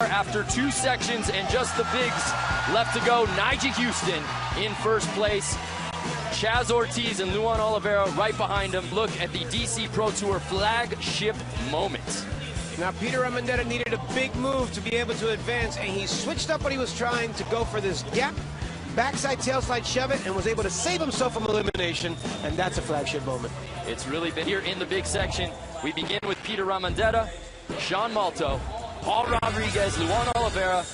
after 2 sections and just the bigs left to go. Nyjah Huston in first place. Chaz Ortiz and Luan Oliveira right behind him. Look at the DC Pro Tour flagship moment. Now, Peter Armendariz needed a big move to be able to advance, and he switched up what he was trying to go for this gap, backside tailslide shove it, and was able to save himself from elimination, and that's a flagship moment. It's really been here in the big section. We begin with Peter Armendariz, Sean Malto, Paul Rodriguez, Luan Oliveira,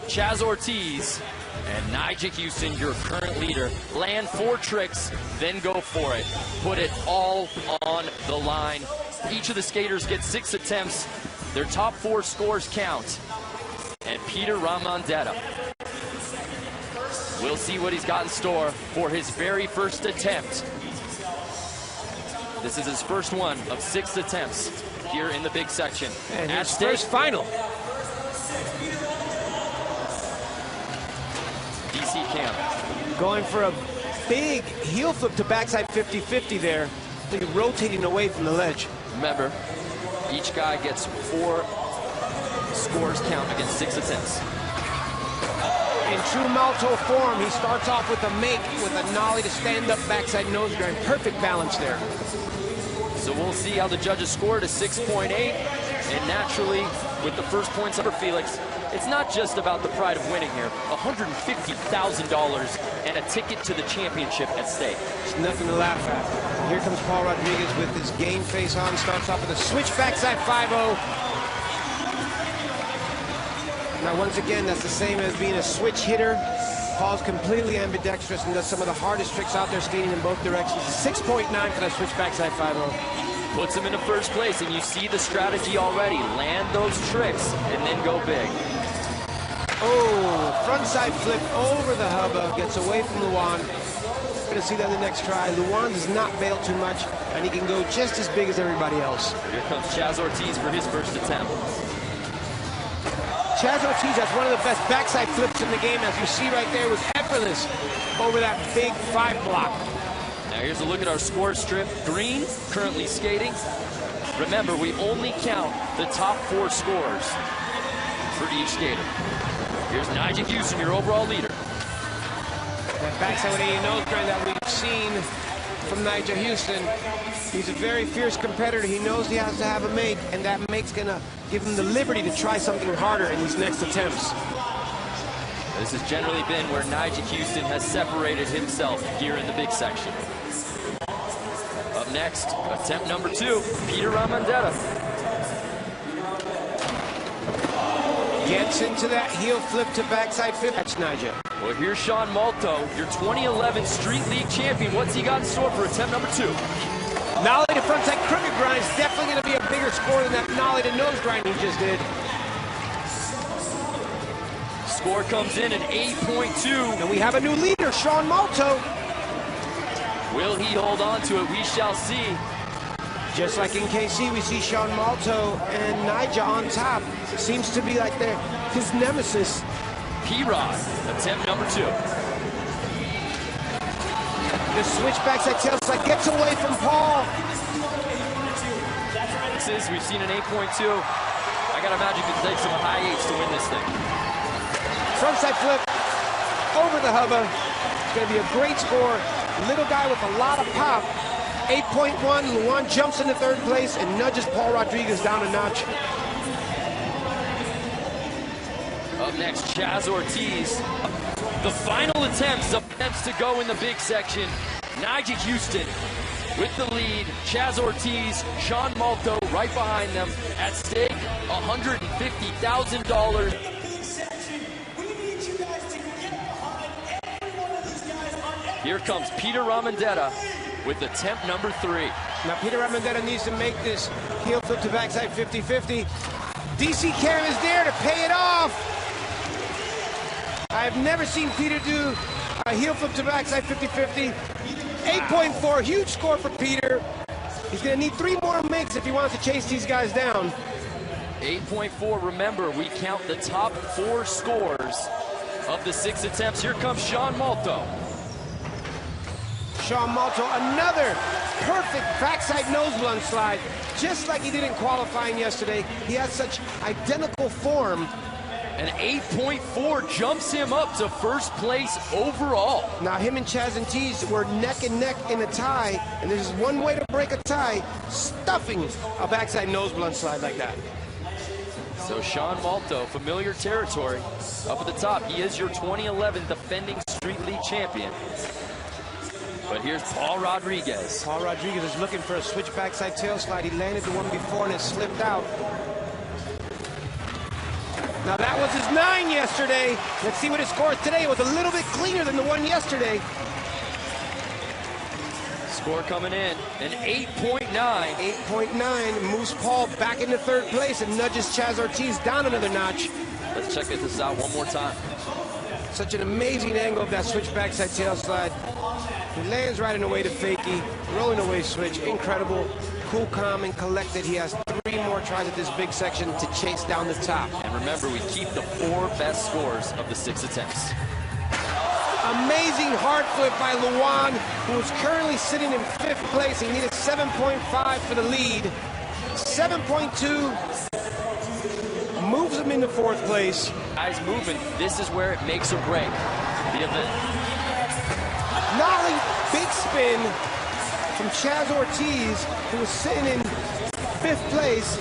Chaz Ortiz, and Nyjah Huston, your current leader. Land 4 tricks, then go for it. Put it all on the line. Each of the skaters gets 6 attempts. Their top 4 scores count. And Peter Armendariz, we'll see what he's got in store for his very first attempt. This is his first one of 6 attempts here in the big section. And his first final. DC Cam. Going for a big heel flip to backside 50-50 there, rotating away from the ledge. Remember, each guy gets 4 scores count against 6 attempts. In true Malto form, he starts off with a make with a nollie to stand up backside nose grind. Perfect balance there. So we'll see how the judges scored a 6.8. And naturally, with the first points for Felix, it's not just about the pride of winning here. $150,000 and a ticket to the championship at stake. It's nothing to laugh at. Here comes Paul Rodriguez with his game face on. Starts off with a switch backside 5-0. Now, once again, that's the same as being a switch hitter. Paul's completely ambidextrous and does some of the hardest tricks out there, skating in both directions. 6.9 for that switch backside 5-0. Puts him into first place, and you see the strategy already. Land those tricks and then go big. Oh, frontside flip over the hubba, gets away from Luan. Gonna see that in the next try. Luan does not bail too much, and he can go just as big as everybody else. Here comes Chaz Ortiz for his first attempt. Chaz Ortiz has one of the best backside flips in the game, as you see right there, was effortless over that big 5 block. Now here's a look at our score strip. Green currently skating. Remember, we only count the top 4 scores for each skater. Here's Nyjah Huston, your overall leader. That backside with a nose grind that we've seen from Nyjah Huston. He's a very fierce competitor. He knows he has to have a make, and that make's gonna give him the liberty to try something harder in these next attempts. This has generally been where Nyjah Huston has separated himself here in the big section. Up next, attempt number 2, Peter Armendariz. Gets into that heel flip to backside 50. That's Nyjah. Well, here's Sean Malto, your 2011 Street League champion. What's he got in store for attempt number 2? Nollie to frontside crooked grind is definitely going to be a bigger score than that nollie to nose grind he just did. Score comes in at 8.2. And we have a new leader, Sean Malto. Will he hold on to it? We shall see. Just like in KC, we see Sean Malto and Nyjah on top. It seems to be like they're his nemesis. P-Rod, attempt number 2. The switch backside tailslide gets away from Paul. We've seen an 8.2. I gotta imagine you can take some high 8s to win this thing. Frontside flip over the hubba. It's gonna be a great score. Little guy with a lot of pop. 8.1, Luan jumps into 3rd place and nudges Paul Rodriguez down a notch. Up next, Chaz Ortiz. The final attempts to go in the big section. Nyjah Huston with the lead. Chaz Ortiz, Sean Malto right behind them. At stake, $150,000. Here comes Peter Armendariz with attempt number 3. Now Peter Armendariz needs to make this heel flip to backside 50-50. DC Cam is there to pay it off. I've never seen Peter do a heel flip to backside 50-50. 8.4, huge score for Peter. He's gonna need 3 more makes if he wants to chase these guys down. 8.4, remember, we count the top 4 scores of the 6 attempts. Here comes Sean Malto. Sean Malto, another perfect backside nose blunt slide, just like he did in qualifying yesterday. He has such identical form. An 8.4 jumps him up to first place overall. Now him and Chaz Ortiz were neck and neck in a tie, and there's one way to break a tie, stuffing a backside nose blunt slide like that. So Sean Malto, familiar territory, up at the top. He is your 2011 defending Street League champion. But here's Paul Rodriguez. Paul Rodriguez is looking for a switch backside tail slide. He landed the one before and it slipped out. Now that was his 9 yesterday. Let's see what his score is today. It was a little bit cleaner than the one yesterday. Score coming in, an 8.9. 8.9 moves Paul back into third place and nudges Chaz Ortiz down another notch. Let's check this out one more time. Such an amazing angle of that switch backside tail slide. He lands right in the way to fakie, rolling away switch, incredible, cool, calm, and collected. He has 3 more tries at this big section to chase down the top. And remember, we keep the 4 best scores of the 6 attempts. Amazing hard flip by Luan, who is currently sitting in 5th place. He needed 7.5 for the lead. 7.2 moves him into 4th place. Guys moving, this is where it makes or break the event. Nollie, big spin from Chaz Ortiz, who was sitting in 5th place.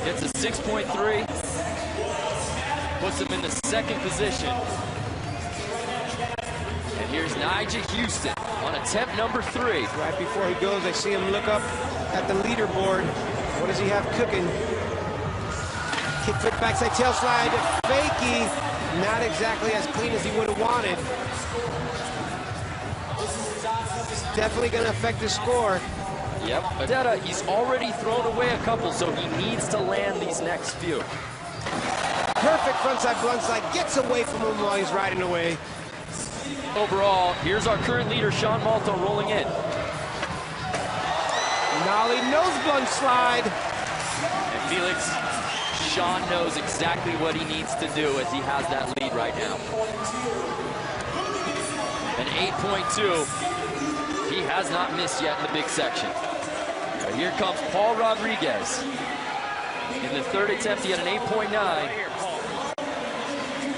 Gets a 6.3, puts him in the 2nd position. And here's Nyjah Huston on attempt number 3. Right before he goes, I see him look up at the leaderboard. What does he have cooking? Kickflip backside tail slide, fakie. Not exactly as clean as he would have wanted. Definitely going to affect his score. Yep. Detta, he's already thrown away a couple, so he needs to land these next few. Perfect frontside blunt slide, gets away from him while he's riding away. Overall, here's our current leader, Sean Malto, rolling in. Nollie nose blunt slide. And Felix, Sean knows exactly what he needs to do as he has that lead right now. An 8.2. He has not missed yet in the big section. But here comes Paul Rodriguez. In the 3rd attempt, he had an 8.9.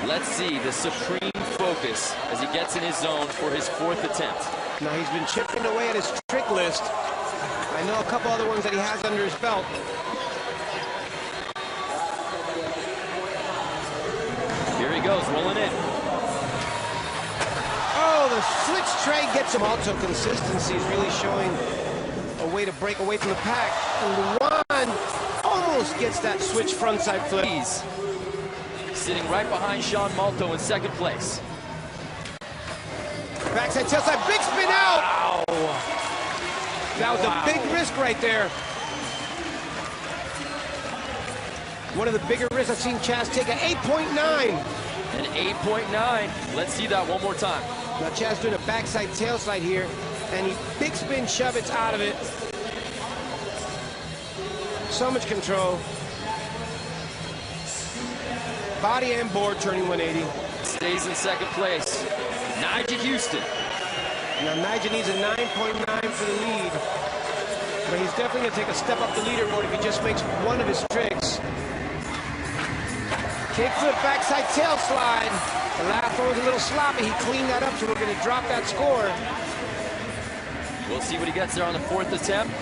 Let's see the supreme focus as he gets in his zone for his 4th attempt. Now he's been chipping away at his trick list. I know a couple other ones that he has under his belt. Here he goes, rolling in. Oh, the switch tray gets him. Also, consistency is really showing a way to break away from the pack. And Luan almost gets that switch frontside flip. He's sitting right behind Sean Malto in 2nd place. Backside tail slide, big spin out. Wow. That was a big risk right there. One of the bigger risks I've seen Chaz take, an 8.9. An 8.9. Let's see that one more time. Now Chaz doing a backside tail slide here, and he big spin shove it out of it. So much control. Body and board turning 180. Stays in 2nd place. Nyjah Huston. Now Nyjah needs a 9.9 for the lead. But he's definitely going to take a step up the leaderboard if he just makes one of his tricks. Kickflip backside tail slide. The last one was a little sloppy. He cleaned that up, so we're going to drop that score. We'll see what he gets there on the 4th attempt.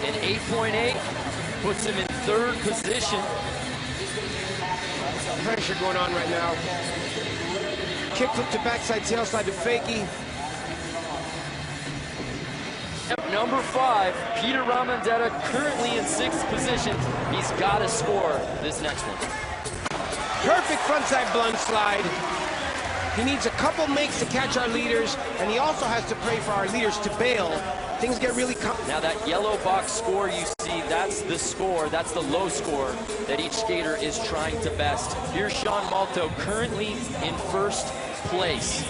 An 8.8 puts him in 3rd position. Pressure going on right now. Kickflip to backside tail slide to fakie. Number 5, Peter Ramondetta, currently in 6th position. He's got to score this next one. Perfect frontside blunt slide. He needs a couple makes to catch our leaders, and he also has to pray for our leaders to bail. Things get really... Now that yellow box score you see, that's the score, that's the low score that each skater is trying to best. Here's Sean Malto, currently in 1st place.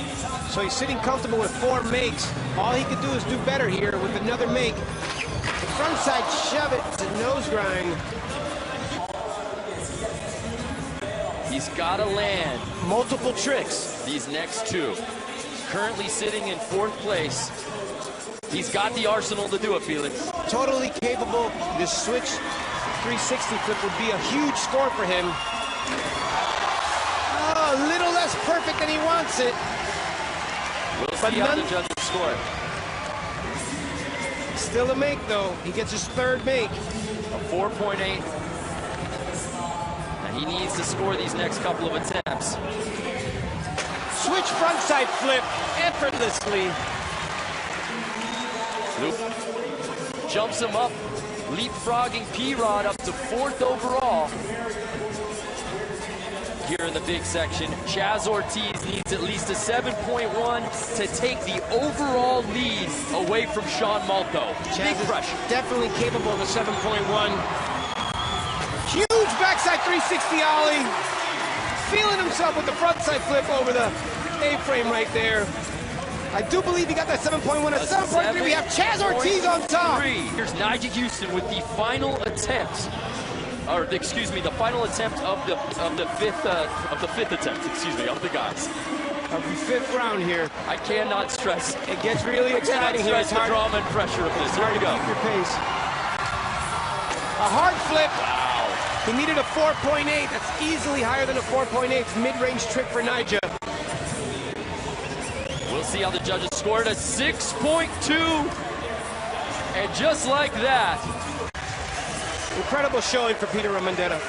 So he's sitting comfortable with 4 makes. All he could do is do better here with another make. The frontside shove it to nose grind. He's got to land multiple tricks. These next 2. Currently sitting in 4th place. He's got the arsenal to do it, Felix. Totally capable. This switch 360 flip would be a huge score for him. Oh, a little less perfect than he wants it. We'll see how the judges score it. Still a make, though. He gets his third make. A 4.8. And he needs to score these next couple of attempts. Switch frontside flip effortlessly. Loop. Jumps him up, leapfrogging P-Rod up to 4th overall. Here in the big section, Chaz Ortiz needs at least a 7.1 to take the overall lead away from Sean Malto. Big pressure. Definitely capable of a 7.1. Huge backside 360 ollie. Feeling himself with the frontside flip over the A-frame right there. I do believe he got that 7.1. At 7.3, we have Chaz Ortiz on top. Here's Nyjah Huston with the final attempt. Or excuse me, the final attempt of the fifth attempt. Excuse me, of the guys. Of the 5th round here. I cannot stress. It gets really exciting here. It's the drama and pressure of this. Here we go. Keep your pace. A hard flip. Wow. He needed a 4.8. That's easily higher than a 4.8. It's mid-range trick for Nyjah. We'll see how the judges scored. A 6.2. And just like that. Incredible showing for Peter Ramondetta.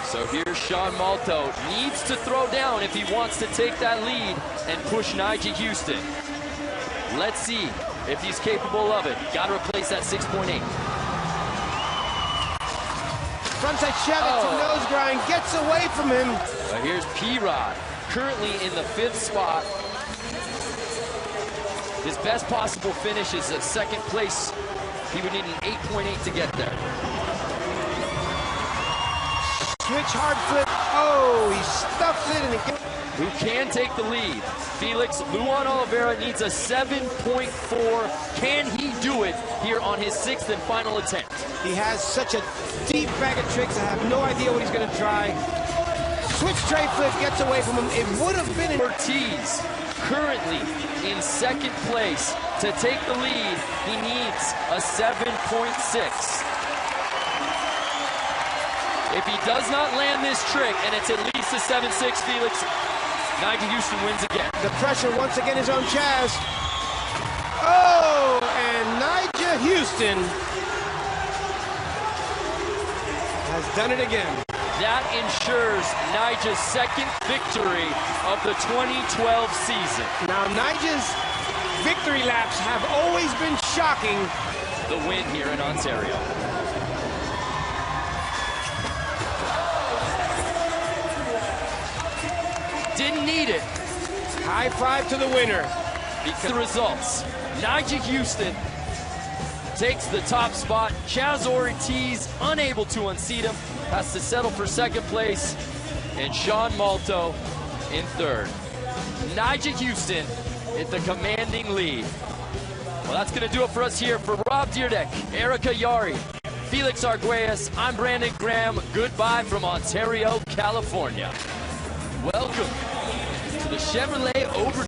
So here's Sean Malto. Needs to throw down if he wants to take that lead and push Nyjah Huston. Let's see if he's capable of it. Got to replace that 6.8. Frontside shove to nose grind. Gets away from him. Here's P-Rod. Currently in the 5th spot. His best possible finish is a 2nd place. He would need an 8.8 to get there. Switch hard flip. Oh, he stuffs it and it gets... Who can take the lead? Felix Luan Oliveira needs a 7.4. Can he do it here on his 6th and final attempt? He has such a deep bag of tricks. I have no idea what he's going to try. Switch tray flip gets away from him. It would have been... Ortiz currently in 2nd place. To take the lead, he needs a 7.6. If he does not land this trick, and it's at least a 7.6, Felix, Nyjah Huston wins again. The pressure once again is on Chaz. Oh, and Nyjah Huston has done it again. That ensures Nyjah's 2nd victory of the 2012 season. Now, Nyjah's victory laps have always been shocking. The win here in Ontario. Didn't need it. High five to the winner. Because the results. Nyjah Huston takes the top spot. Chaz Ortiz unable to unseat him. Has to settle for 2nd place. And Sean Malto in 3rd. Nyjah Huston in the commanding lead. Well, that's going to do it for us here. For Rob Dyrdek, Erica Yari, Felix Arguelles, I'm Brandon Graham. Goodbye from Ontario, California. Welcome to the Chevrolet Over